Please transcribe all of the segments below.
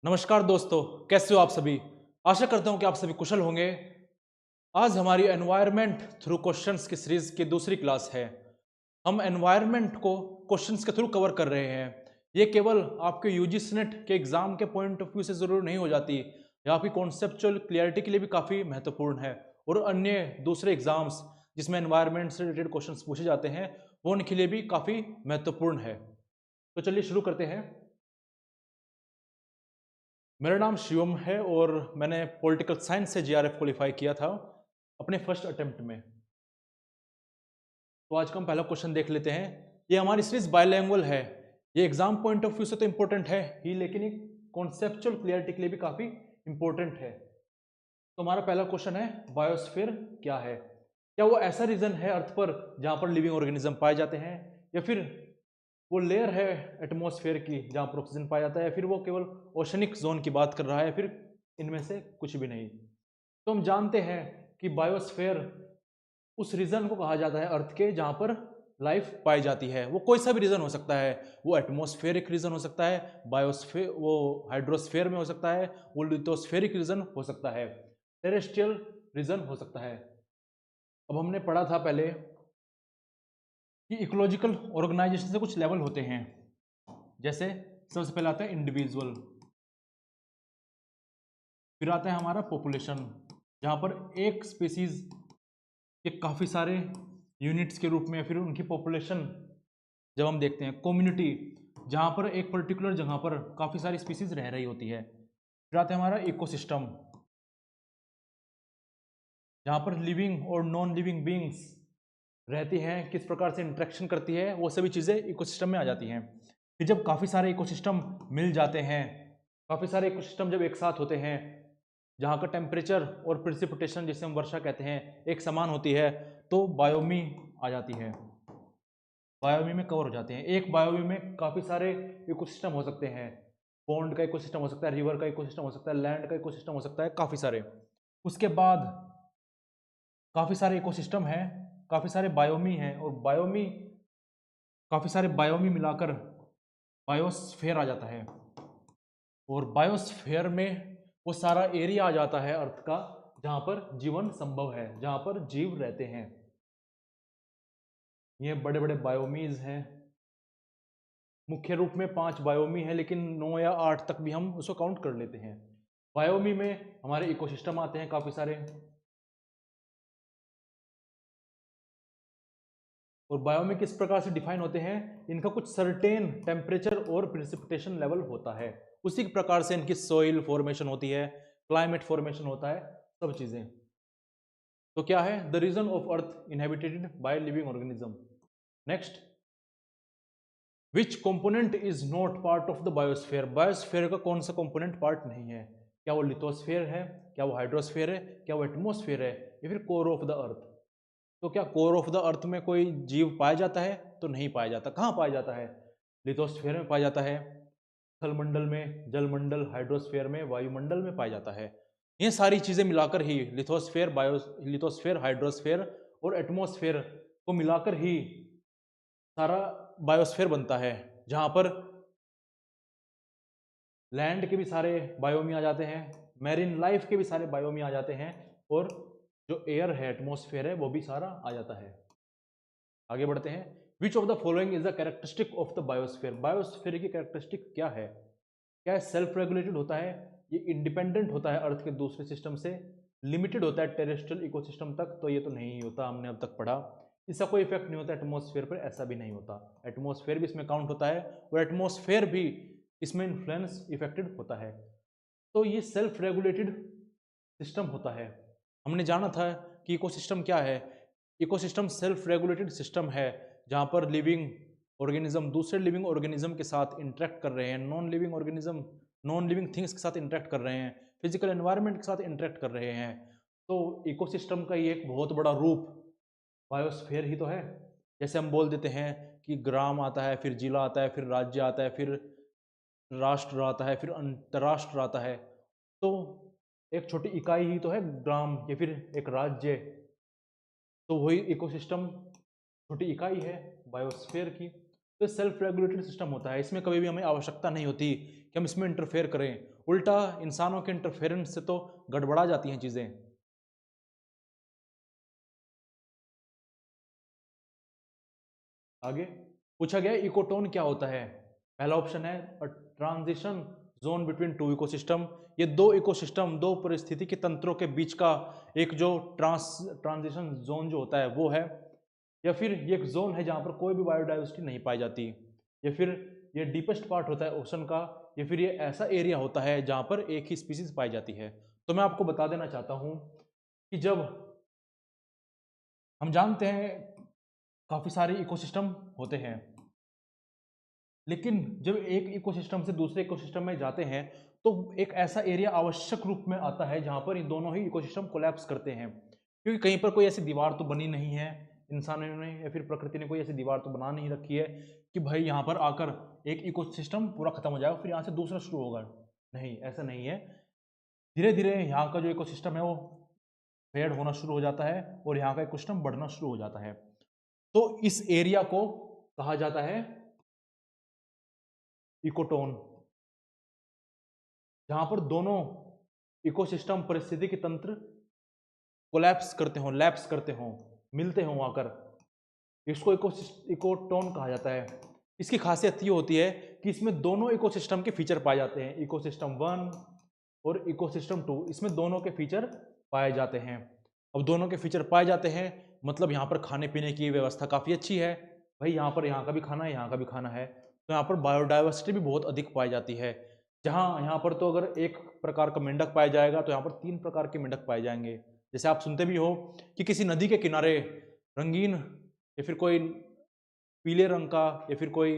नमस्कार दोस्तों, कैसे हो आप सभी। आशा करता हूं कि आप सभी कुशल होंगे। आज हमारी एनवायरनमेंट थ्रू क्वेश्चंस की सीरीज की दूसरी क्लास है। हम एनवायरनमेंट को क्वेश्चंस के थ्रू कवर कर रहे हैं। ये केवल आपके यूजीसी नेट के एग्जाम के पॉइंट ऑफ व्यू से जरूर नहीं हो जाती, यह आपकी कॉन्सेप्चुअल क्लियरिटी के लिए भी काफ़ी महत्वपूर्ण है। और अन्य दूसरे एग्जाम्स जिसमें एनवायरनमेंट से रिलेटेड क्वेश्चंस पूछे जाते हैं, वो उनके लिए भी काफ़ी महत्वपूर्ण है। तो चलिए शुरू करते हैं। मेरा नाम शिवम है और मैंने पॉलिटिकल साइंस से जीआरएफ क्वालिफाई किया था अपने फर्स्ट अटेम्प्ट में। तो आज का हम पहला क्वेश्चन देख लेते हैं। ये हमारी सीरीज बायलैंग्वेज है। ये एग्जाम पॉइंट ऑफ व्यू से तो इम्पोर्टेंट है ही, लेकिन ये कॉन्सेप्चुअल क्लियरिटी के लिए भी काफी इंपॉर्टेंट है। तो हमारा पहला क्वेश्चन है, बायोस्फीयर क्या है? क्या वो ऐसा रीजन है अर्थ पर जहां पर लिविंग ऑर्गेनिज्म पाए जाते हैं, या फिर वो लेयर है एटमॉस्फेयर की जहां पर ऑक्सीजन पाया जाता है, या फिर वो केवल ओशनिक जोन की बात कर रहा है, या फिर इनमें से कुछ भी नहीं? तो हम जानते हैं कि बायोस्फेयर उस रीजन को कहा जाता है अर्थ के जहां पर लाइफ पाई जाती है। वो कोई सा भी रीजन हो सकता है। वो एटमॉस्फेरिक रीजन हो सकता है, बायोस्फेयर वो हाइड्रोस्फेयर में हो सकता है, वो लिथोस्फेरिक रीजन हो सकता है, टेरेस्ट्रियल रीजन हो सकता है। अब हमने पढ़ा था पहले कि इकोलॉजिकल ऑर्गेनाइजेशन से कुछ लेवल होते हैं। जैसे सबसे पहले आता है इंडिविजुअल, फिर आता है हमारा पॉपुलेशन, जहां पर एक स्पीसीज के काफ़ी सारे यूनिट्स के रूप में, फिर उनकी पॉपुलेशन जब हम देखते हैं। कम्युनिटी, जहाँ पर एक पर्टिकुलर जगह पर काफ़ी सारी स्पीसीज रह रही होती है। फिर आता है हमारा इकोसिस्टम, जहाँ पर लिविंग और नॉन लिविंग बींग्स रहती हैं, किस प्रकार से इंटरेक्शन करती है, वो सभी चीज़ें इकोसिस्टम में आ जाती हैं। फिर जब काफ़ी सारे इकोसिस्टम मिल जाते हैं, काफ़ी सारे इकोसिस्टम जब एक साथ होते हैं, जहाँ का टेम्परेचर और प्रेसिपिटेशन, जिसे हम वर्षा कहते हैं, एक समान होती है, तो बायोमी आ जाती है। बायोमी में कवर हो जाते हैं। एक बायोमी में काफ़ी सारे इकोसिस्टम हो सकते हैं। पॉन्ड का इकोसिस्टम हो सकता है, रिवर का इकोसिस्टम हो सकता है, लैंड का इकोसिस्टम हो सकता है, काफ़ी सारे। उसके बाद काफ़ी सारे इकोसिस्टम हैं, काफ़ी सारे बायोमी हैं, और बायोमी काफ़ी सारे बायोमी मिलाकर बायोस्फेयर आ जाता है। और बायोस्फेयर में वो सारा एरिया आ जाता है अर्थ का जहाँ पर जीवन संभव है, जहाँ पर जीव रहते हैं। ये बड़े बड़े बायोमीज हैं। मुख्य रूप में 5 बायोमी है, लेकिन 9 या 8 तक भी हम उसको काउंट कर लेते हैं। बायोमी में हमारे इकोसिस्टम आते हैं काफ़ी सारे। और बायोमी किस प्रकार से डिफाइन होते हैं? इनका कुछ सर्टेन टेम्परेचर और प्रेसिपिटेशन लेवल होता है, उसी प्रकार से इनकी सोइल फॉर्मेशन होती है, क्लाइमेट फॉर्मेशन होता है, सब चीज़ें। तो क्या है the reason of earth inhabited by living organism? Next, which component is not part of the biosphere? Biosphere का कौन सा कंपोनेंट पार्ट नहीं है? क्या वो लिथोस्फेयर है, क्या वो हाइड्रोस्फेयर है, क्या वो एटमोस्फेयर है, या फिर कोर ऑफ द अर्थ? तो क्या कोर ऑफ द अर्थ में कोई जीव पाया जाता है? तो नहीं पाया जाता। कहाँ पाया जाता है? लिथोस्फेयर में पाया जाता है, थलमंडल में, जलमंडल, हाइड्रोस्फेयर में, वायुमंडल में पाया जाता है। ये सारी चीजें मिलाकर ही लिथोस्फेयर, हाइड्रोस्फेयर और एटमोस्फेयर को मिलाकर ही सारा बायोस्फेयर बनता है, जहां पर लैंड के भी सारे बायोमी आ जाते हैं, मैरीन लाइफ के भी सारे बायोमी आ जाते हैं, और जो एयर है, एटमोस्फेयर है, वो भी सारा आ जाता है। आगे बढ़ते हैं। Which of the following is the characteristic of the biosphere? Biosphere की कैरेक्टरिस्टिक क्या है? क्या सेल्फ रेगुलेटेड होता है, ये इंडिपेंडेंट होता है अर्थ के दूसरे सिस्टम से, लिमिटेड होता है टेरेस्ट्रियल इकोसिस्टम तक? तो ये तो नहीं होता, हमने अब तक पढ़ा। इसका कोई इफेक्ट नहीं होता एटमॉस्फेयर पर, ऐसा भी नहीं होता। एटमॉस्फेयर भी इसमें काउंट होता है, और एटमॉस्फेयर भी इसमें इन्फ्लुएंस इफेक्टेड होता है। तो ये सेल्फ रेगुलेटेड सिस्टम होता है। हमने जाना था कि इकोसिस्टम क्या है। इकोसिस्टम सेल्फ रेगुलेटेड सिस्टम है, जहाँ पर लिविंग ऑर्गेनिज्म दूसरे लिविंग ऑर्गेनिज्म के साथ इंटरेक्ट कर रहे हैं, नॉन लिविंग थिंग्स के साथ इंटरेक्ट कर रहे हैं, फिजिकल एनवायरनमेंट के साथ इंटरेक्ट कर रहे हैं। तो इकोसिस्टम का ये एक बहुत बड़ा रूप बायोस्फीयर ही तो है। जैसे हम बोल देते हैं कि ग्राम आता है, फिर जिला आता है, फिर राज्य आता है, फिर राष्ट्र आता है, फिर अंतर्राष्ट्र आता है। तो एक छोटी इकाई ही तो है ग्राम, या फिर एक राज्य। तो वही इकोसिस्टम छोटी इकाई है बायोस्फीयर की। तो सेल्फ रेगुलेटरी सिस्टम होता है, इसमें कभी भी हमें आवश्यकता नहीं होती कि हम इसमें इंटरफेयर करें, उल्टा इंसानों के इंटरफेरेंस से तो गड़बड़ा जाती हैं चीज़ें। आगे पूछा गया इकोटोन क्या होता है। पहला ऑप्शन है transition zone between two ecosystem. ये दो इकोसिस्टम, दो परिस्थिति के तंत्रों के बीच का एक जो ट्रांजिशन जोन जो होता है वो है। या फिर ये एक जोन है जहां पर कोई भी बायोडाइवर्सिटी नहीं पाई जाती। या फिर ये डीपेस्ट पार्ट होता है ओशन का। या फिर ये ऐसा एरिया होता है जहां पर एक ही स्पीसीज पाई जाती है। तो मैं आपको बता देना चाहता हूं कि जब हम जानते हैं काफी सारे इकोसिस्टम होते हैं, लेकिन जब एक इकोसिस्टम से दूसरे इकोसिस्टम में जाते हैं तो एक ऐसा एरिया आवश्यक रूप में आता है जहां पर इन दोनों ही इकोसिस्टम कोलैप्स करते हैं। क्योंकि कहीं पर कोई ऐसी दीवार तो बनी नहीं है, इंसानों ने या फिर प्रकृति ने कोई ऐसी दीवार तो बना नहीं रखी है कि भाई यहाँ पर आकर एक इकोसिस्टम पूरा खत्म हो जाएगा फिर यहाँ से दूसरा शुरू होगा। नहीं, ऐसा नहीं है। धीरे धीरे यहाँ का जो इकोसिस्टम है वो फेड होना शुरू हो जाता है और यहाँ का इकोसिस्टम बढ़ना शुरू हो जाता है। तो इस एरिया को कहा जाता है इकोटोन, जहां पर दोनों इकोसिस्टम परिस्थिति के तंत्र कोलैप्स करते हो, लैप्स करते हो, मिलते हो आकर, इसको इकोटोन कहा जाता है। इसकी खासियत ये होती है कि इसमें दोनों इकोसिस्टम के फीचर पाए जाते हैं, इकोसिस्टम 1 और इकोसिस्टम 2, इसमें दोनों के फीचर पाए जाते हैं। अब दोनों के फीचर पाए जाते हैं मतलब यहाँ पर खाने पीने की व्यवस्था काफ़ी अच्छी है। भाई यहाँ का भी खाना है, यहाँ का भी खाना है, तो यहाँ पर बायोडाइवर्सिटी भी बहुत अधिक पाई जाती है। जहाँ यहाँ पर तो अगर एक प्रकार का मेंढक पाया जाएगा तो यहाँ पर 3 प्रकार के मेंढक पाए जाएंगे। जैसे आप सुनते भी हो कि किसी नदी के किनारे रंगीन या फिर कोई पीले रंग का या फिर कोई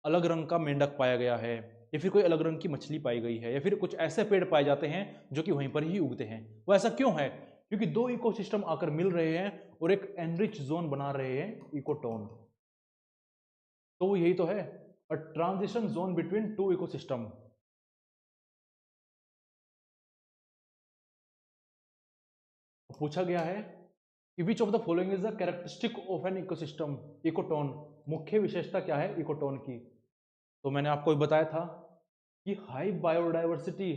अलग रंग का मेंढक पाया गया है, या फिर कोई अलग रंग की मछली पाई गई है, या फिर कुछ ऐसे पेड़ पाए जाते हैं जो कि वहीं पर ही उगते हैं। वो ऐसा क्यों है? क्योंकि दो इकोसिस्टम आकर मिल रहे हैं और एक एनरिच जोन बना रहे हैं, इकोटोन। तो वो यही तो है, a transition zone between two ecosystem. पूछा गया है कि which of the following is the characteristic of an ecosystem, ecotone. मुख्य विशेषता क्या है इकोटोन की? तो मैंने आपको बताया था कि हाई बायोडाइवर्सिटी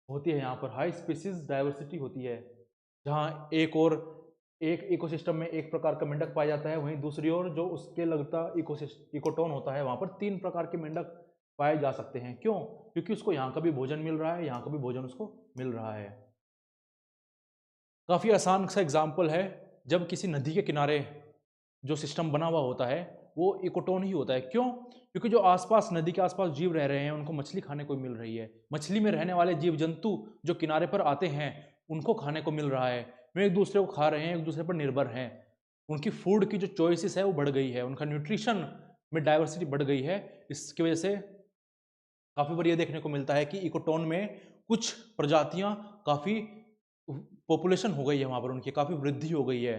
होती है, यहाँ पर हाई स्पीसीज डाइवर्सिटी होती है। जहाँ एक इकोसिस्टम में एक प्रकार का मेंढक पाया जाता है, वहीं दूसरी ओर जो उसके लगता इकोटोन होता है वहाँ पर 3 प्रकार के मेंढक पाए जा सकते हैं। क्यों? क्योंकि उसको यहाँ का भी भोजन मिल रहा है, यहाँ का भी भोजन उसको मिल रहा है। काफ़ी आसान सा एग्जाम्पल है, जब किसी नदी के किनारे जो सिस्टम बना हुआ होता है वो इकोटोन ही होता है। क्यों? क्योंकि जो आसपास नदी के आसपास जीव रह रहे हैं उनको मछली खाने को मिल रही है, मछली में रहने वाले जीव जंतु जो किनारे पर आते हैं उनको खाने को मिल रहा है, वे एक दूसरे को खा रहे हैं, एक दूसरे पर निर्भर हैं, उनकी फूड की जो चॉइसेस है वो बढ़ गई है, उनका न्यूट्रिशन में डाइवर्सिटी बढ़ गई है। इसकी वजह से काफ़ी बार ये देखने को मिलता है कि इकोटोन में कुछ प्रजातियां काफ़ी पॉपुलेशन हो गई है, वहाँ पर उनकी काफ़ी वृद्धि हो गई है।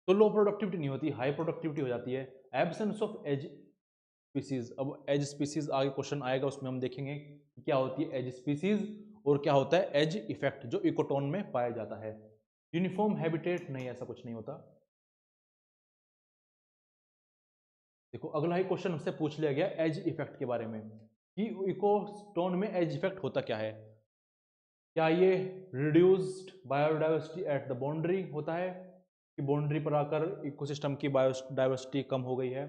तो लो प्रोडक्टिविटी नहीं होती, हाई प्रोडक्टिविटी हो जाती है। एब्सेंस ऑफ एज स्पीसीज, अब एज स्पीसीज आगे क्वेश्चन आएगा उसमें हम देखेंगे कि क्या होती है एज स्पीसीज और क्या होता है एज इफेक्ट जो इकोटोन में पाया जाता है। यूनिफॉर्म हैबिटेट नहीं, ऐसा कुछ नहीं होता। देखो अगला ही क्वेश्चन हमसे पूछ लिया गया एज इफेक्ट के बारे में कि इकोटोन में एज इफेक्ट होता क्या है। क्या ये reduced biodiversity at the boundary होता है कि बाउंड्री पर आकर इकोसिस्टम की बायोडाइवर्सिटी कम हो गई है,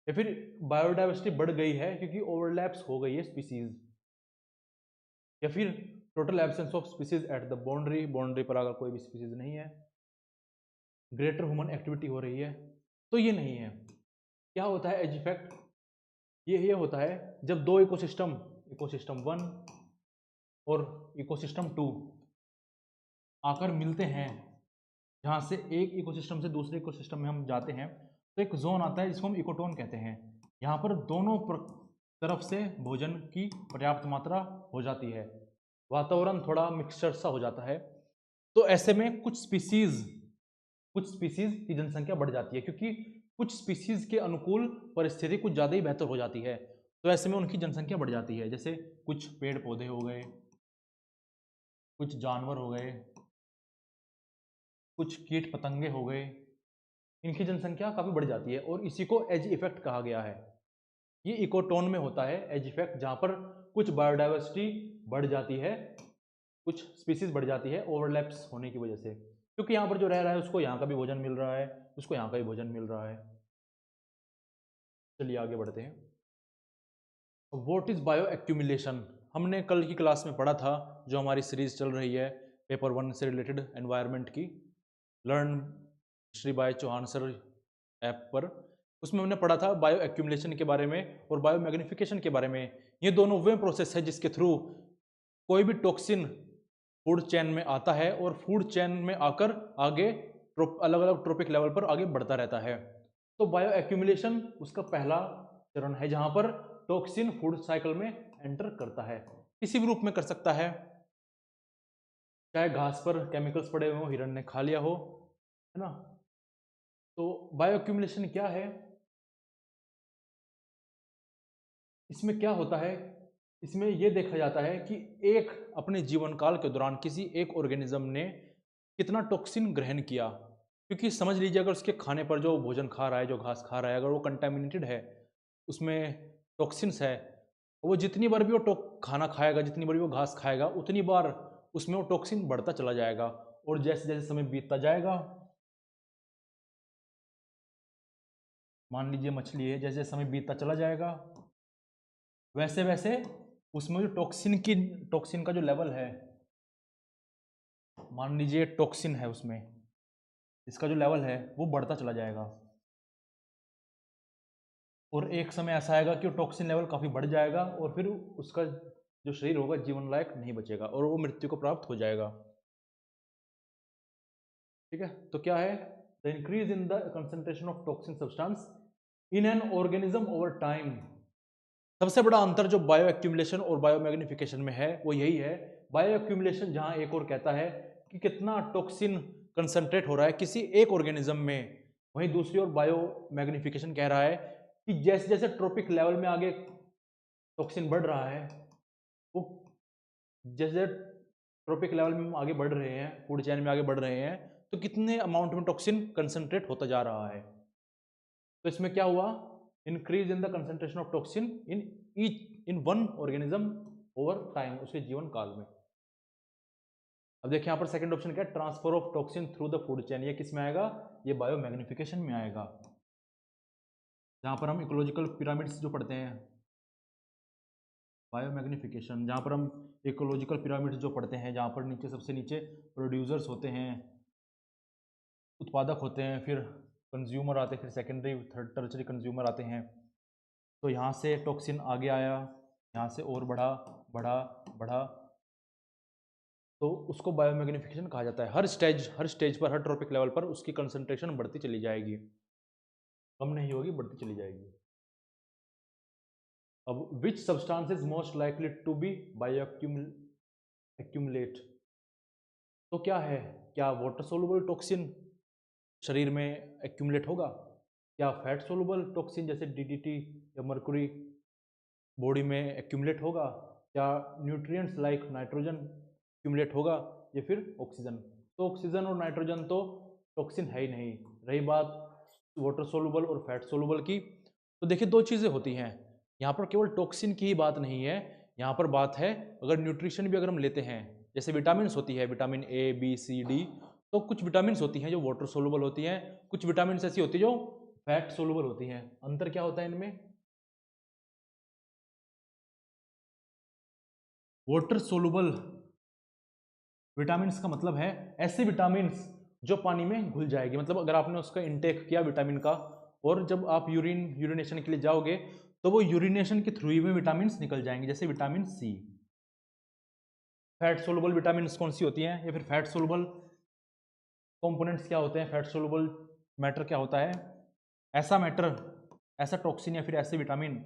या फिर बायोडाइवर्सिटी बढ़ गई है क्योंकि ओवरलैप्स हो गई है स्पीसीज, या फिर total absence of species at the boundary, boundary पर आकर कोई भी स्पीसीज नहीं है, ग्रेटर ह्यूमन एक्टिविटी हो रही है। तो ये नहीं है। क्या होता है एज इफेक्ट? ये होता है जब दो इकोसिस्टम, इकोसिस्टम 1 और इकोसिस्टम 2 आकर मिलते हैं, जहाँ से एक इकोसिस्टम से दूसरे इकोसिस्टम में हम जाते हैं तो एक जोन आता है जिसको हम इकोटोन कहते हैं। यहाँ पर दोनों तरफ से भोजन की पर्याप्त मात्रा हो जाती है, वातावरण थोड़ा मिक्सचर सा हो जाता है। तो ऐसे में कुछ स्पीसीज की जनसंख्या बढ़ जाती है क्योंकि कुछ स्पीसीज के अनुकूल परिस्थिति कुछ ज़्यादा ही बेहतर हो जाती है, तो ऐसे में उनकी जनसंख्या बढ़ जाती है। जैसे कुछ पेड़ पौधे हो गए, कुछ जानवर हो गए, कुछ कीट पतंगे हो गए, इनकी जनसंख्या काफ़ी बढ़ जाती है और इसी को एज इफेक्ट कहा गया है। ये इकोटोन में होता है एज इफेक्ट, जहाँ पर कुछ बायोडाइवर्सिटी बढ़ जाती है, कुछ स्पीसीज बढ़ जाती है ओवरलैप्स होने की वजह से, क्योंकि यहाँ पर जो रह रहा है उसको यहाँ का भी भोजन मिल रहा है, उसको यहाँ का भी भोजन मिल रहा है। चलिए आगे बढ़ते हैं। What is bio accumulation? हमने कल की क्लास में पढ़ा था, जो हमारी सीरीज चल रही है पेपर 1 से रिलेटेड एनवायरनमेंट की, learn Shri by Chauhan sir app पर। उसमें हमने पढ़ा था बायो एक्यूमुलेशन के बारे में और बायो मैग्निफिकेशन के बारे में। ये दोनों वे प्रोसेस है जिसके थ्रू कोई भी टॉक्सिन फूड चेन में आता है और फूड चेन में आकर आगे अलग अलग ट्रोपिक लेवल पर आगे बढ़ता रहता है। तो बायो एक्यूमुलेशन उसका पहला चरण है, जहां पर टॉक्सिन फूड साइकिल में एंटर करता है। किसी भी रूप में कर सकता है, चाहे घास पर केमिकल्स पड़े हुए हो, हिरण ने खा लिया हो, है ना। तो बायो एक्यूमुलेशन क्या है? इसमें क्या होता है, इसमें यह देखा जाता है कि एक अपने जीवन काल के दौरान किसी एक ऑर्गेनिज्म ने कितना टॉक्सिन ग्रहण किया। क्योंकि समझ लीजिए, अगर उसके खाने पर जो भोजन खा रहा है, जो घास खा रहा है, अगर वो कंटेमिनेटेड है, उसमें टॉक्सिन्स है, वो जितनी बार भी वो खाना खाएगा, जितनी बार भी वो घास खाएगा, उतनी बार उसमें वो टॉक्सिन बढ़ता चला जाएगा। और जैसे जैसे समय बीतता जाएगा, मान लीजिए मछली है, जैसे जैसे समय बीतता चला जाएगा वैसे वैसे उसमें जो टॉक्सिन का जो लेवल है, मान लीजिए टॉक्सिन है उसमें, इसका जो लेवल है वो बढ़ता चला जाएगा। और एक समय ऐसा आएगा कि वो टॉक्सिन लेवल काफ़ी बढ़ जाएगा और फिर उसका जो शरीर होगा जीवन लायक नहीं बचेगा और वो मृत्यु को प्राप्त हो जाएगा। ठीक है, तो क्या है? The increase in the concentration of toxin substance in an organism over time. सबसे बड़ा अंतर जो बायो एक्यूमुलेशन और बायो मैग्निफिकेशन में है वो यही है। बायो एक्यूमुलेशन जहां एक और कहता है कि कितना टॉक्सिन कंसंट्रेट हो रहा है किसी एक ऑर्गेनिज्म में, वहीं दूसरी ओर बायो मैग्निफिकेशन कह रहा है कि जैसे जैसे ट्रॉपिक लेवल में आगे टॉक्सिन बढ़ रहा है, वो जैसे ट्रॉपिक लेवल में आगे बढ़ रहे हैं, फूड चेन में आगे बढ़ रहे हैं, तो कितने अमाउंट में टॉक्सिन कंसंट्रेट होता जा रहा है। तो इसमें क्या हुआ? Increase in the concentration of toxin in one organism over time, उसके जीवन काल में। अब देखिए यहाँ पर सेकंड ऑप्शन क्या है? Transfer of toxin through the food chain. ये किस में आएगा? ये बायो मैग्निफिकेशन में आएगा, जहां पर हम इकोलॉजिकल पिरामिड्स जो पढ़ते हैं, बायो मैग्निफिकेशन, जहाँ पर हम इकोलॉजिकल पिरामिड्स जो पढ़ते हैं, जहाँ पर नीचे सबसे नीचे प्रोड्यूसर्स होते हैं, उत्पादक होते हैं, फिर कंज्यूमर आते हैं, फिर सेकेंडरी थर्ड टर्चरी कंज्यूमर आते हैं। तो यहाँ से टॉक्सिन आगे आया, यहाँ से और बढ़ा बढ़ा बढ़ा, तो उसको बायोमैग्निफिकेशन कहा जाता है। हर स्टेज पर, हर ट्रॉपिक लेवल पर उसकी कंसंट्रेशन बढ़ती चली जाएगी, कम नहीं होगी, बढ़ती चली जाएगी। अब which substance is most likely to be bioaccumulate? तो क्या है? क्या वाटर सोलुबल टॉक्सिन शरीर में एक्यूमुलेट होगा? क्या फैट सोलुबल टॉक्सिन जैसे डीडीटी या मर्कुरी बॉडी में एक्यूमुलेट होगा? क्या न्यूट्रिएंट्स लाइक नाइट्रोजन एक्यूमुलेट होगा, या फिर ऑक्सीजन? तो ऑक्सीजन और नाइट्रोजन तो टॉक्सिन है ही नहीं। रही बात वाटर सोलुबल और फैट सोलुबल की, तो देखिए दो चीज़ें होती हैं यहाँ पर, केवल टॉक्सिन की ही बात नहीं है, यहाँ पर बात है अगर न्यूट्रिशन भी अगर हम लेते हैं, जैसे विटामिन्स होती है, vitamin A B C D, तो कुछ विटामिन्स होती हैं जो वाटर सोलुबल होती हैं, कुछ विटामिन्स ऐसी होती है जो फैट सोलुबल होती हैं। अंतर क्या होता है इनमें? वाटर सोलुबल विटामिन्स का मतलब है ऐसे विटामिन्स जो पानी में घुल जाएगी, मतलब अगर आपने उसका इंटेक किया विटामिन का, और जब आप यूरिनेशन के लिए जाओगे तो वो यूरिनेशन के थ्रू ही में विटामिन्स निकल जाएंगे, जैसे vitamin C. Fat soluble vitamins कौन सी होती हैं, या फिर फैट सोलुबल कंपोनेंट्स क्या होते हैं? फैट सोलुबल मैटर क्या होता है? ऐसा मैटर, ऐसा टॉक्सिन या फिर ऐसे विटामिन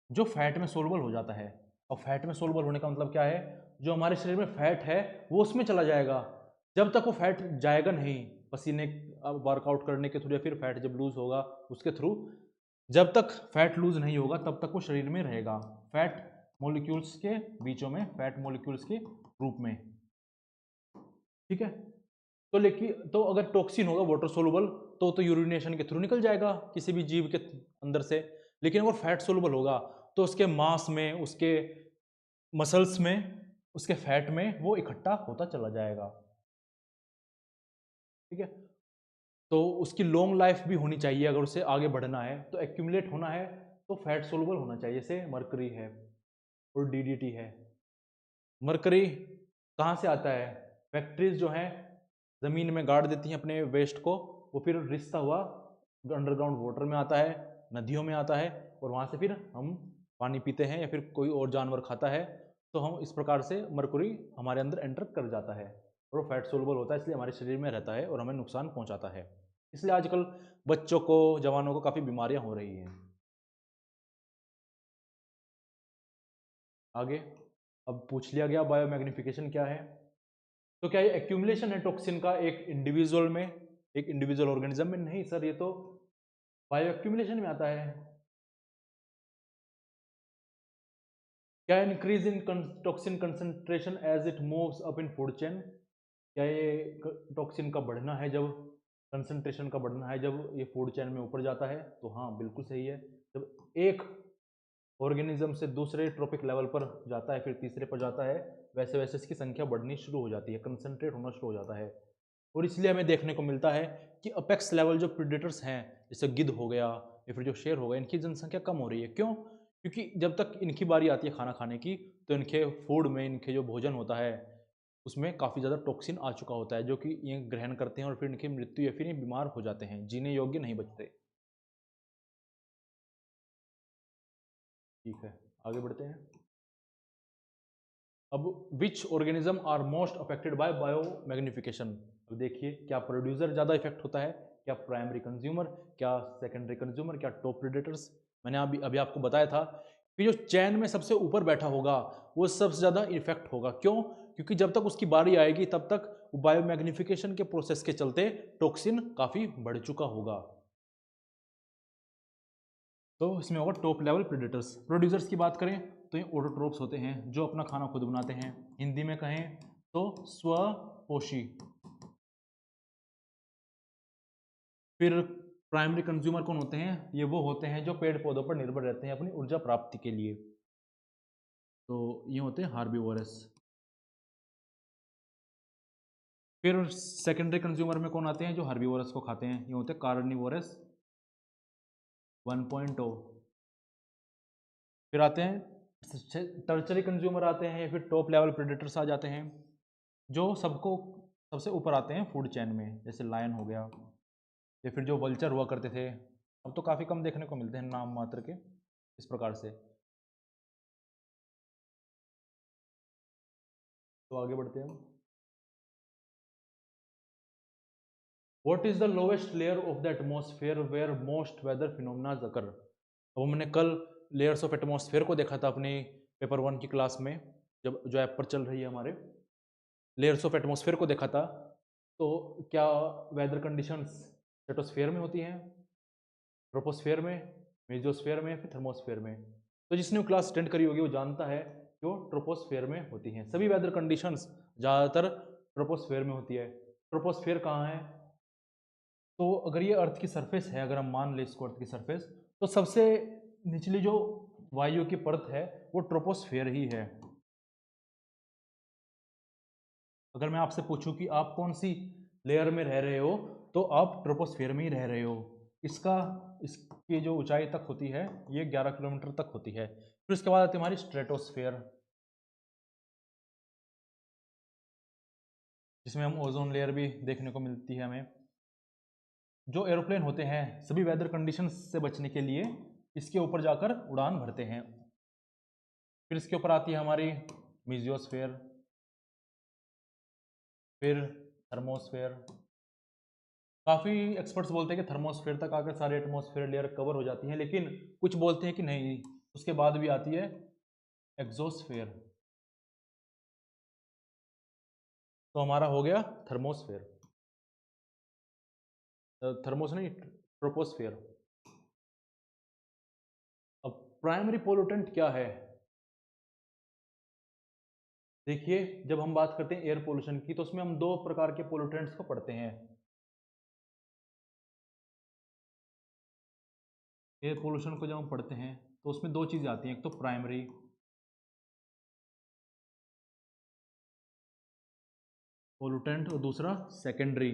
जो फैट में सोलुबल हो जाता है। और फैट में सोलुबल होने का मतलब क्या है? जो हमारे शरीर में फैट है वो उसमें चला जाएगा, जब तक वो फैट जाएगा नहीं पसीने वर्कआउट करने के थ्रू, या फिर फैट जब लूज होगा उसके थ्रू, जब तक फैट लूज नहीं होगा तब तक वो शरीर में रहेगा, फैट मॉलिक्यूल्स के बीचों में, फैट मॉलिक्यूल्स के रूप में। ठीक है, तो लेकिन तो अगर टॉक्सिन होगा वाटर सोलुबल तो यूरिनेशन के थ्रू निकल जाएगा किसी भी जीव के अंदर से। लेकिन अगर फैट सोलुबल होगा तो उसके मांस में, उसके मसल्स में, उसके फैट में वो इकट्ठा होता चला जाएगा। ठीक है, तो उसकी लॉन्ग लाइफ भी होनी चाहिए। अगर उसे आगे बढ़ना है तो एक्यूमुलेट होना है तो फैट सोलुबल होना चाहिए, जैसे मरकरी है और डीडीटी है। मरकरी कहाँ से आता है? फैक्ट्रीज जो हैं ज़मीन में गाड़ देती हैं अपने वेस्ट को, वो फिर रिसता हुआ अंडरग्राउंड वाटर में आता है, नदियों में आता है, और वहाँ से फिर हम पानी पीते हैं या फिर कोई और जानवर खाता है, तो हम इस प्रकार से मरकुरी हमारे अंदर एंटर कर जाता है और वो फैट सोलुबल होता है, इसलिए हमारे शरीर में रहता है और हमें नुकसान पहुँचाता है। इसलिए आजकल बच्चों को, जवानों को काफ़ी बीमारियाँ हो रही हैं। आगे अब पूछ लिया गया बायोमैग्निफिकेशन क्या है। तो क्या ये एक्यूमुलेशन है टॉक्सिन का एक इंडिविजुअल में, एक इंडिविजुअल ऑर्गेनिज्म में? नहीं सर, ये तो बायो एक्यूमुलेशन में आता है। क्या increase in toxin concentration as it moves up in food chain? क्या ये टॉक्सिन का बढ़ना है, जब कंसंट्रेशन का बढ़ना है जब ये फूड चेन में ऊपर जाता है? तो हाँ, बिल्कुल सही है। जब एक ऑर्गेनिज्म से दूसरे ट्रॉपिक लेवल पर जाता है, फिर तीसरे पर जाता है, वैसे वैसे इसकी संख्या बढ़नी शुरू हो जाती है, कंसंट्रेट होना शुरू हो जाता है। और इसलिए हमें देखने को मिलता है कि अपेक्स लेवल जो प्रीडेटर्स हैं, जैसे गिद्ध हो गया या फिर जो शेर हो गया, इनकी जनसंख्या कम हो रही है। क्यों? क्योंकि जब तक इनकी बारी आती है खाना खाने की, तो इनके फूड में, इनके जो भोजन होता है उसमें काफ़ी ज़्यादा टॉक्सिन आ चुका होता है, जो कि ये ग्रहण करते हैं और फिर इनकी मृत्यु या फिर ये बीमार हो जाते हैं, जीने योग्य नहीं बचते। ठीक है, आगे बढ़ते हैं। अब which organism are most affected by biomagnification? अब देखिए, क्या प्रोड्यूसर ज़्यादा इफेक्ट होता है, क्या प्राइमरी कंज्यूमर, क्या सेकेंडरी कंज्यूमर, क्या टॉप प्रेडेटर्स? मैंने अभी अभी आपको बताया था कि जो चैन में सबसे ऊपर बैठा होगा वो सबसे ज़्यादा इफेक्ट होगा। क्यों? क्योंकि जब तक उसकी बारी आएगी तब तक बायोमैग्निफिकेशन के प्रोसेस के चलते टॉक्सिन काफ़ी बढ़ चुका होगा। तो इसमें होगा टॉप लेवल प्रेडेटर्स। प्रोड्यूसर्स की बात करें तो ये ऑटोट्रोप्स होते हैं, जो अपना खाना खुद बनाते हैं। हिंदी में कहें तो स्वपोषी। फिर प्राइमरी कंज्यूमर कौन होते हैं? ये वो होते हैं जो पेड़ पौधों पर निर्भर रहते हैं अपनी ऊर्जा प्राप्ति के लिए, तो ये होते हैं हार्बीवोरस। फिर सेकेंडरी कंज्यूमर में कौन आते हैं? जो हार्बीवोरस को खाते हैं, ये होते हैं कार्निवोरस 1.0। फिर आते हैं टर्चरी कंज्यूमर आते हैं, या फिर टॉप लेवल प्रेडेटर्स आ जाते हैं, जो सबको सबसे ऊपर आते हैं फूड चेन में, जैसे लायन हो गया, या फिर जो वल्चर हुआ करते थे, अब तो काफ़ी कम देखने को मिलते हैं, नाम मात्र के। इस प्रकार से तो आगे बढ़ते हैं। What is the lowest layer of the atmosphere where most weather phenomena occur? अब हमने कल लेयर्स ऑफ एटमॉस्फेयर को देखा था अपनी पेपर 1 की क्लास में, जब जो ऐप पर चल रही है हमारे, लेयर्स ऑफ एटमॉस्फेयर को देखा था। तो क्या वेदर कंडीशंस स्ट्रेटोस्फेयर में होती हैं, ट्रोपोस्फेयर में, मेसोस्फेयर में, फिर थर्मोस्फेयर में? तो जिसने क्लास अटेंड करी होगी वो जानता है कि वो ट्रोपोस्फेयर में होती हैं। सभी वेदर कंडीशंस ज़्यादातर ट्रोपोस्फेयर में होती है। ट्रोपोस्फेयर कहाँ है? तो अगर ये अर्थ की सरफेस है, अगर हम मान लें इसको अर्थ की सरफेस, तो सबसे निचली जो वायु की परत है वो ट्रोपोस्फेयर ही है। अगर मैं आपसे पूछूं कि आप कौन सी लेयर में रह रहे हो, तो आप ट्रोपोस्फेयर में ही रह रहे हो। इसका इसकी जो ऊंचाई तक होती है ये 11 किलोमीटर तक होती है। फिर उसके बाद आती है हमारी स्ट्रेटोस्फेयर, जिसमें हम ओजोन लेयर भी देखने को मिलती है हमें। जो एरोप्लेन होते हैं सभी वेदर कंडीशंस से बचने के लिए इसके ऊपर जाकर उड़ान भरते हैं। फिर इसके ऊपर आती है हमारी मीजियोस्फेयर, फिर थर्मोस्फेयर। काफ़ी एक्सपर्ट्स बोलते हैं कि थर्मोस्फेयर तक आकर सारे एटमॉस्फेयर लेयर कवर हो जाती हैं, लेकिन कुछ बोलते हैं कि नहीं, उसके बाद भी आती है एक्सोस्फेयर। तो हमारा हो गया थर्मोस्फेयर, थर्मोस नहीं, ट्रोपोस्फेयर। अब प्राइमरी पोल्यूटेंट क्या है? देखिए जब हम बात करते हैं एयर पोल्यूशन की तो उसमें हम दो प्रकार के पोल्यूटेंट्स को पढ़ते हैं। एयर पोल्यूशन को जब हम पढ़ते हैं तो उसमें दो चीज़ें आती हैं, एक तो प्राइमरी पोल्यूटेंट और दूसरा सेकेंडरी।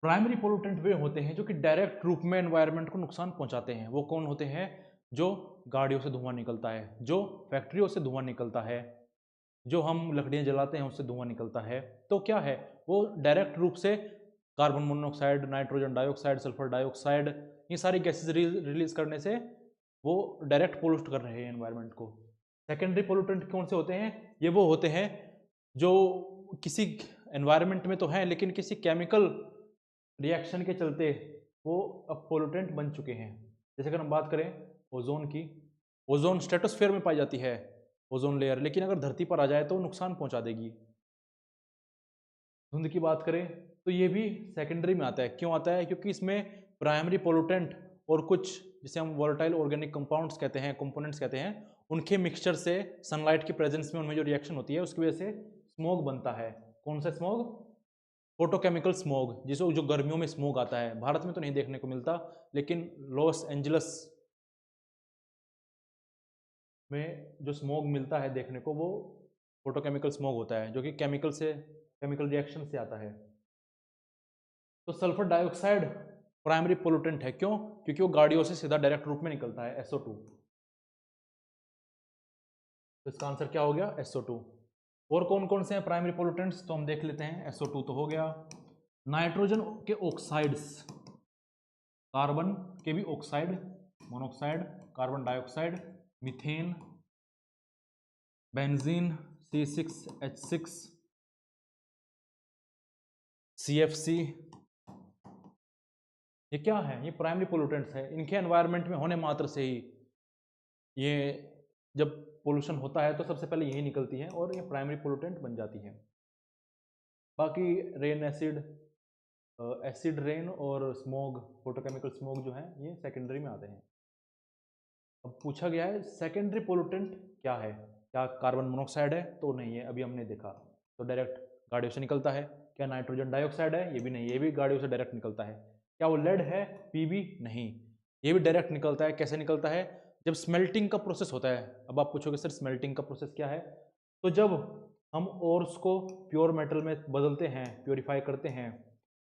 प्राइमरी पोल्यूटेंट वे होते हैं जो कि डायरेक्ट रूप में एनवायरनमेंट को नुकसान पहुंचाते हैं। वो कौन होते हैं? जो गाड़ियों से धुआं निकलता है, जो फैक्ट्रियों से धुआं निकलता है, जो हम लकड़ियां जलाते हैं उससे धुआं निकलता है। तो क्या है, वो डायरेक्ट रूप से carbon monoxide, nitrogen dioxide, sulphur dioxide, ये सारी गैसेज रिलीज करने से वो डायरेक्ट पोल्यूट कर रहे हैं एनवायरनमेंट को। सेकेंडरी पोल्यूटेंट कौन से होते हैं? ये वो होते हैं जो किसी एनवायरनमेंट में तो हैं लेकिन किसी केमिकल रिएक्शन के चलते वो अब पोल्यूटेंट बन चुके हैं। जैसे अगर हम बात करें ओजोन की, ओजोन स्ट्रेटोस्फेयर में पाई जाती है ओजोन लेयर, लेकिन अगर धरती पर आ जाए तो नुकसान पहुंचा देगी। धुंध की बात करें तो ये भी सेकेंडरी में आता है। क्यों आता है? क्योंकि इसमें प्राइमरी पोल्यूटेंट और कुछ जिसे हम वोलेटाइल ऑर्गेनिक कंपाउंड्स कहते हैं, कंपोनेंट्स कहते हैं, उनके मिक्सचर से सनलाइट की प्रेजेंस में उनमें जो रिएक्शन होती है उसकी वजह से स्मोग बनता है। कौन सा स्मोग? फोटोकेमिकल स्मोग, जिसको जो गर्मियों में स्मोग आता है। भारत में तो नहीं देखने को मिलता, लेकिन लॉस एंजलस में जो स्मोग मिलता है देखने को वो फोटोकेमिकल स्मोग होता है, जो कि केमिकल रिएक्शन से आता है। तो सल्फर डाइऑक्साइड प्राइमरी पोल्यूटेंट है। क्यों? क्योंकि वो गाड़ियों से सीधा डायरेक्ट रूप में निकलता है, SO2। तो इसका आंसर क्या हो गया? SO2। और कौन कौन से हैं प्राइमरी पोल्यूटेंट्स, तो हम देख लेते हैं। SO2 तो हो गया। नाइट्रोजन के ऑक्साइड्स, कार्बन के भी oxide, monoxide, carbon dioxide, methane, benzene, C6H6, CFC, ये क्या है? ये प्राइमरी पोल्यूटेंट्स है। इनके एनवायरनमेंट में होने मात्र से ही ये जब पोल्यूशन होता है तो सबसे पहले यही निकलती है और ये प्राइमरी पोल्यूटेंट बन जाती है। बाकी रेन एसिड रेन और स्मोग, फोटोकेमिकल स्मोग जो है ये सेकेंडरी में आते हैं। अब पूछा गया है सेकेंडरी पोल्यूटेंट क्या है? क्या कार्बन मोनोऑक्साइड है? तो नहीं है, अभी हमने देखा। तो डायरेक्ट गाड़ियों से निकलता है। क्या नाइट्रोजन डाइऑक्साइड है? ये भी नहीं, ये भी गाड़ियों से डायरेक्ट निकलता है। क्या वो लेड है? PB नहीं, ये भी डायरेक्ट निकलता है। कैसे निकलता है? जब स्मेल्टिंग का प्रोसेस होता है। अब आप पूछोगे सर स्मेल्टिंग का प्रोसेस क्या है? तो जब हम ओर्स को प्योर मेटल में बदलते हैं, प्योरीफाई करते हैं,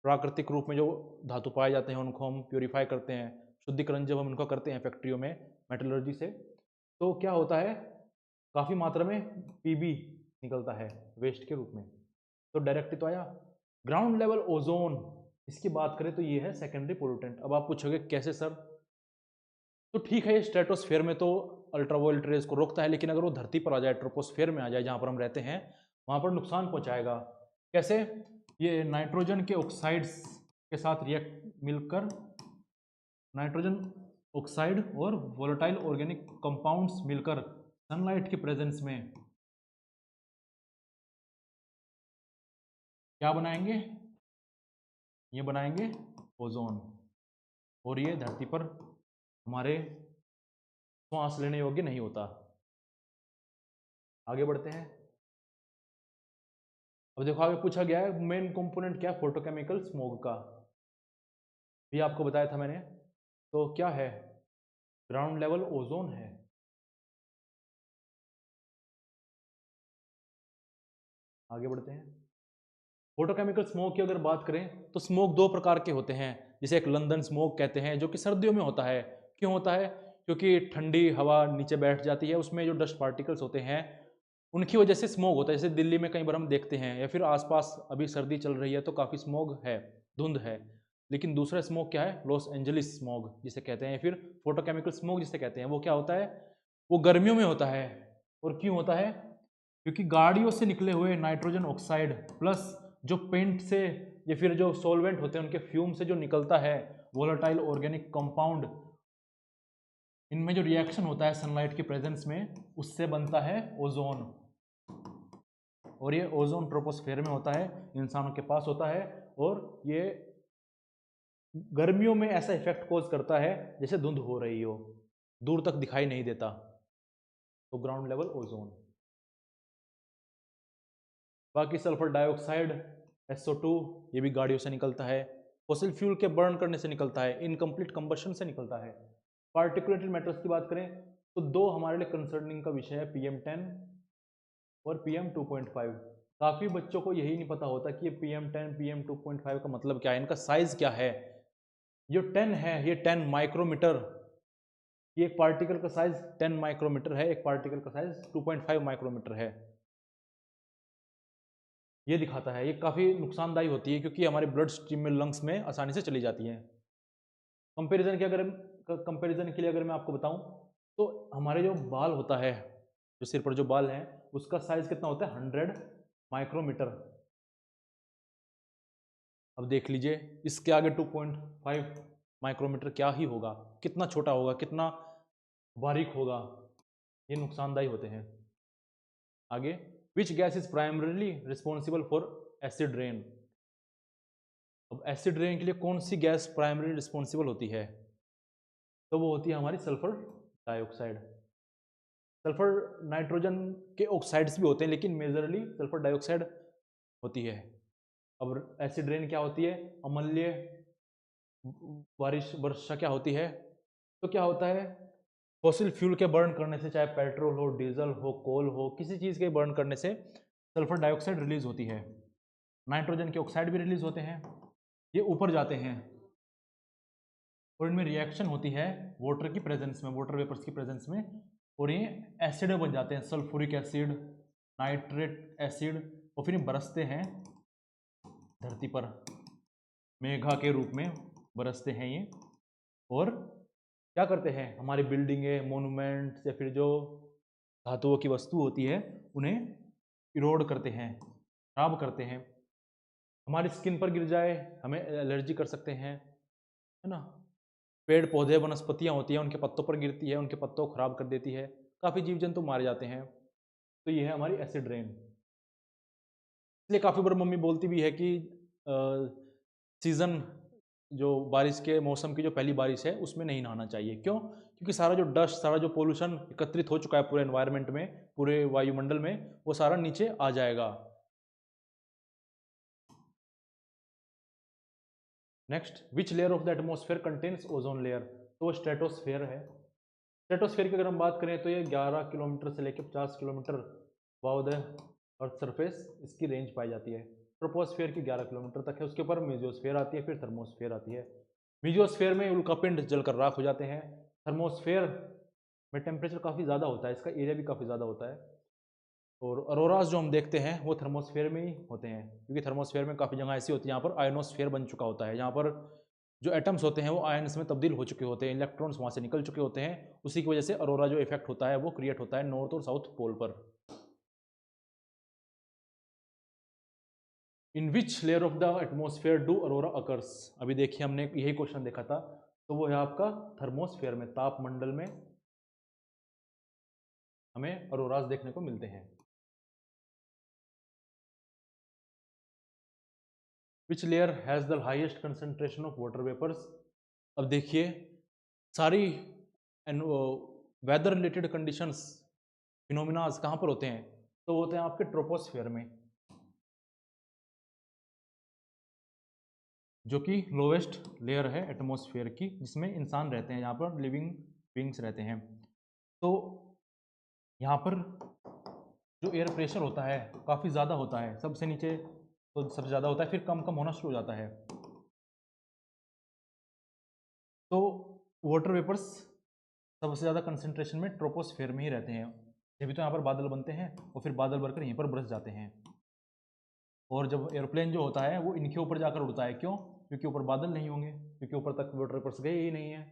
प्राकृतिक रूप में जो धातु पाए जाते हैं उनको हम प्योरीफाई करते हैं, शुद्धिकरण जब हम इनका करते हैं फैक्ट्रियों में मेटलर्जी से, तो क्या होता है? काफ़ी मात्रा में PB निकलता है वेस्ट के रूप में। तो डायरेक्ट तो आया। ग्राउंड लेवल ओजोन, इसकी बात करें तो ये है सेकेंडरी पोल्यूटेंट। अब आप पूछोगे कैसे सर? तो ठीक है, ये स्ट्रेटोस्फेयर में तो अल्ट्रावायलेट रेज को रोकता है, लेकिन अगर वो धरती पर आ जाए, ट्रोपोस्फेयर में आ जाए जहाँ पर हम रहते हैं, वहाँ पर नुकसान पहुँचाएगा। कैसे? ये नाइट्रोजन के ऑक्साइड्स के साथ रिएक्ट मिलकर नाइट्रोजन ऑक्साइड और वोलेटाइल ऑर्गेनिक कंपाउंड्स मिलकर सनलाइट की प्रेजेंस में क्या बनाएंगे? ये बनाएंगे ओजोन, और ये धरती पर हमारे श्वास लेने योग्य नहीं होता। आगे बढ़ते हैं। अब देखो आगे पूछा गया है मेन कंपोनेंट क्या? फोटोकेमिकल स्मोग का भी आपको बताया था मैंने। तो क्या है? ग्राउंड लेवल ओजोन है। आगे बढ़ते हैं। फोटोकेमिकल स्मोग की अगर बात करें तो स्मोग दो प्रकार के होते हैं, जिसे एक लंदन स्मोग कहते हैं, जो कि सर्दियों में होता है। क्यों होता है? क्योंकि ठंडी हवा नीचे बैठ जाती है, उसमें जो डस्ट पार्टिकल्स होते हैं उनकी वजह से स्मोग होता है। जैसे दिल्ली में कई बार हम देखते हैं, या फिर आसपास अभी सर्दी चल रही है तो काफ़ी स्मोग है, धुंध है। लेकिन दूसरा स्मोग क्या है? लॉस एंजलिस स्मोग जिसे कहते हैं, या फिर फोटोकेमिकल स्मोग जिसे कहते हैं। वो क्या होता है? वो गर्मियों में होता है। और क्यों होता है? क्योंकि गाड़ियों से निकले हुए नाइट्रोजन ऑक्साइड प्लस जो पेंट से या फिर जो सॉल्वेंट होते हैं उनके फ्यूम से जो निकलता है वोलेटाइल ऑर्गेनिक कंपाउंड, इनमें जो रिएक्शन होता है सनलाइट की प्रेजेंस में, उससे बनता है ओजोन। और ये ओजोन ट्रोपोस्फेयर में होता है, इंसानों के पास होता है, और ये गर्मियों में ऐसा इफेक्ट कॉज करता है जैसे धुंध हो रही हो, दूर तक दिखाई नहीं देता। तो ग्राउंड लेवल ओजोन। बाकी सल्फर डाइऑक्साइड SO2 ये भी गाड़ियों से निकलता है, फॉसिल फ्यूल के बर्न करने से निकलता है, इनकम्प्लीट कंबशन से निकलता है। पार्टिकुलेट मैटर्स की बात करें तो दो हमारे लिए कंसर्निंग का विषय है, PM10 और PM2.5। काफ़ी बच्चों को यही नहीं पता होता कि ये PM10 PM2.5 का मतलब क्या है, इनका साइज क्या है। जो 10 है ये 10 माइक्रोमीटर, ये एक पार्टिकल का साइज 10 माइक्रोमीटर है, एक पार्टिकल का साइज 2.5 माइक्रोमीटर है। ये दिखाता है, ये काफ़ी नुकसानदायी होती है क्योंकि हमारे ब्लड स्ट्रीम में, लंग्स में आसानी से चली जाती हैं। कंपैरिजन के लिए अगर मैं आपको बताऊं तो हमारे जो बाल होता है, जो सिर पर जो बाल है, उसका साइज कितना होता है, 100 माइक्रोमीटर। अब देख लीजिए इसके आगे 2.5 माइक्रोमीटर क्या ही होगा, कितना छोटा होगा, कितना बारीक होगा। ये नुकसानदायी होते हैं। आगे, which gas is primarily responsible for acid rain. अब एसिड रेन के लिए कौन सी गैस प्राइमरी रिस्पॉन्सिबल होती है, तो वो होती है हमारी सल्फर डाइऑक्साइड। सल्फर नाइट्रोजन के ऑक्साइड्स भी होते हैं लेकिन मेजरली सल्फर डाइऑक्साइड होती है। अब एसिड रेन क्या होती है, अम्लीय बारिश वर्षा क्या होती है, तो क्या होता है, फॉसिल फ्यूल के बर्न करने से, चाहे पेट्रोल हो, डीजल हो, कोल हो, किसी चीज़ के बर्न करने से सल्फर डाइऑक्साइड रिलीज होती है। नाइट्रोजन के ऑक्साइड भी रिलीज होते हैं, ये ऊपर जाते हैं और इनमें रिएक्शन होती है वाटर की प्रेजेंस में, वाटर वेपर्स की प्रेजेंस में, और ये एसिड बन जाते हैं, सल्फ्यूरिक एसिड, नाइट्रेट एसिड, और फिर ये बरसते हैं धरती पर, मेघा के रूप में बरसते हैं ये। और क्या करते हैं, हमारी बिल्डिंगें, मोनूमेंट्स या फिर जो धातुओं की वस्तु होती है उन्हें इरोड करते हैं, खराब करते हैं। हमारी स्किन पर गिर जाए हमें एलर्जी कर सकते हैं, है ना। पेड़ पौधे वनस्पतियाँ होती हैं, उनके पत्तों पर गिरती है, उनके पत्तों को खराब कर देती है, काफ़ी जीव जंतु मारे जाते हैं। तो ये है हमारी एसिड रेन। इसलिए काफ़ी बार मम्मी बोलती भी है कि सीज़न, जो बारिश के मौसम की जो पहली बारिश है उसमें नहीं नहाना चाहिए। क्यों? क्योंकि सारा जो डस्ट, सारा जो पोल्यूशन एकत्रित हो चुका है पूरे एनवायरनमेंट में, पूरे वायुमंडल में, वो सारा नीचे आ जाएगा। Next, which layer of the atmosphere contains ozone layer, तो वो स्ट्रेटोस्फेयर है। स्ट्रेटोस्फेयर की अगर हम बात करें तो ये 11 किलोमीटर से लेकर 50 kilometre above the earth surface इसकी रेंज पाई जाती है। ट्रोपोस्फेयर की 11 किलोमीटर तक है, उसके ऊपर मेजोस्फेयर आती है, फिर थर्मोस्फेयर आती है। मेजोस्फेयर में उल्कापिंड जलकर राख हो जाते हैं। थर्मोस्फेयर में टेम्परेचर काफ़ी ज़्यादा होता है, इसका एरिया भी काफ़ी ज़्यादा होता है। और अरोराज जो हम देखते हैं वो थर्मोस्फेयर में ही होते हैं, क्योंकि थर्मोस्फेयर में काफ़ी जगह ऐसी होती है जहाँ पर आयनोस्फेयर बन चुका होता है, जहाँ पर जो एटम्स होते हैं वो आयन्स में तब्दील हो चुके होते हैं, इलेक्ट्रॉन्स वहाँ से निकल चुके होते हैं। उसी की वजह से अरोरा जो इफेक्ट होता है वो क्रिएट होता है नॉर्थ और साउथ पोल पर। In which layer of the atmosphere do aurora occurs. अभी देखिए हमने यही क्वेश्चन देखा था, तो वो है आपका थर्मोस्फेयर में, तापमंडल में हमें अरोराज देखने को मिलते हैं। Which layer has the highest concentration of water vapours. अब देखिए सारी वेदर रिलेटेड कंडीशंस, फिनोमिनाज कहाँ पर होते हैं, तो होते हैं आपके ट्रोपोस्फेयर में, जो कि लोवेस्ट लेयर है एटमॉस्फेयर की, जिसमें इंसान रहते हैं, यहाँ पर लिविंग बींग्स रहते हैं। तो यहाँ पर जो एयर प्रेशर होता है काफ़ी ज़्यादा होता है, सबसे नीचे तो सबसे ज़्यादा होता है, फिर कम कम होना शुरू हो जाता है। तो वाटर वेपर्स सबसे ज़्यादा कंसंट्रेशन में ट्रोपोस्फेयर में ही रहते हैं, जब तो यहाँ पर बादल बनते हैं और फिर बादल बनकर यहीं पर बरस जाते हैं। और जब एयरप्लेन जो होता है वो इनके ऊपर जाकर उड़ता है, क्यों? क्योंकि ऊपर बादल नहीं होंगे, क्योंकि ऊपर तक वाटर वेपर्स गए ही नहीं है।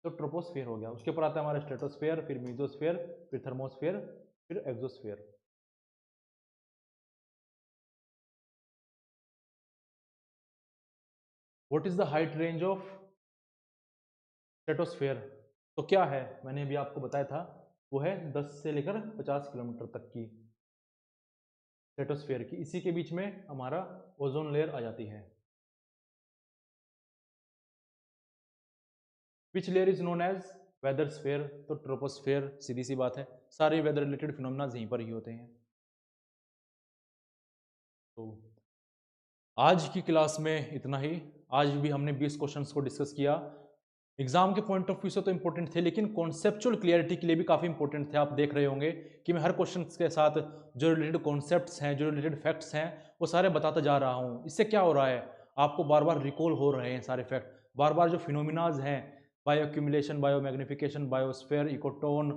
तो ट्रोपोस्फेयर हो गया, उसके ऊपर आता है हमारा स्ट्रेटोस्फेयर, फिर मीजोस्फेयर, फिर थर्मोस्फेयर, फिर exosphere. What is the height range of stratosphere, तो क्या है, मैंने अभी आपको बताया था, वो है 10 से लेकर 50 किलोमीटर तक की स्ट्रेटोस्फेयर की। इसी के बीच में हमारा ओजोन लेयर आ जाती है। Which layer is known as weather sphere, तो ट्रोपोस्फीयर, सीधी सी बात है, सारे वेदर रिलेटेड फिनोमेना यहीं पर ही होते हैं। तो आज की क्लास में इतना ही। आज भी हमने 20 क्वेश्चंस को डिस्कस किया। एग्जाम के पॉइंट ऑफ व्यू से तो इंपॉर्टेंट थे, लेकिन कॉन्सेप्चुअल क्लियरिटी के लिए भी काफ़ी इंपॉर्टेंट थे। आप देख रहे होंगे कि मैं हर क्वेश्चन के साथ जो रिलेटेड कॉन्सेप्ट्स हैं, जो रिलेटेड फैक्ट्स हैं, वो सारे बताता जा रहा हूँ। इससे क्या हो रहा है, आपको बार बार रिकॉल हो रहे हैं सारे फैक्ट, बार बार जो फिनोमिनाज हैं, bio accumulation, bio magnification, biosphere, ecotone,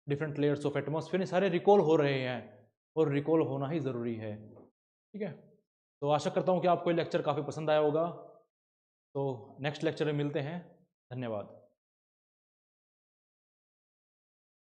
different layers of atmosphere, सारे रिकॉल हो रहे हैं और रिकॉल होना ही ज़रूरी है। ठीक है, तो आशा करता हूँ कि आपको ये लेक्चर काफ़ी पसंद आया होगा। तो नेक्स्ट लेक्चर में मिलते हैं। धन्यवाद।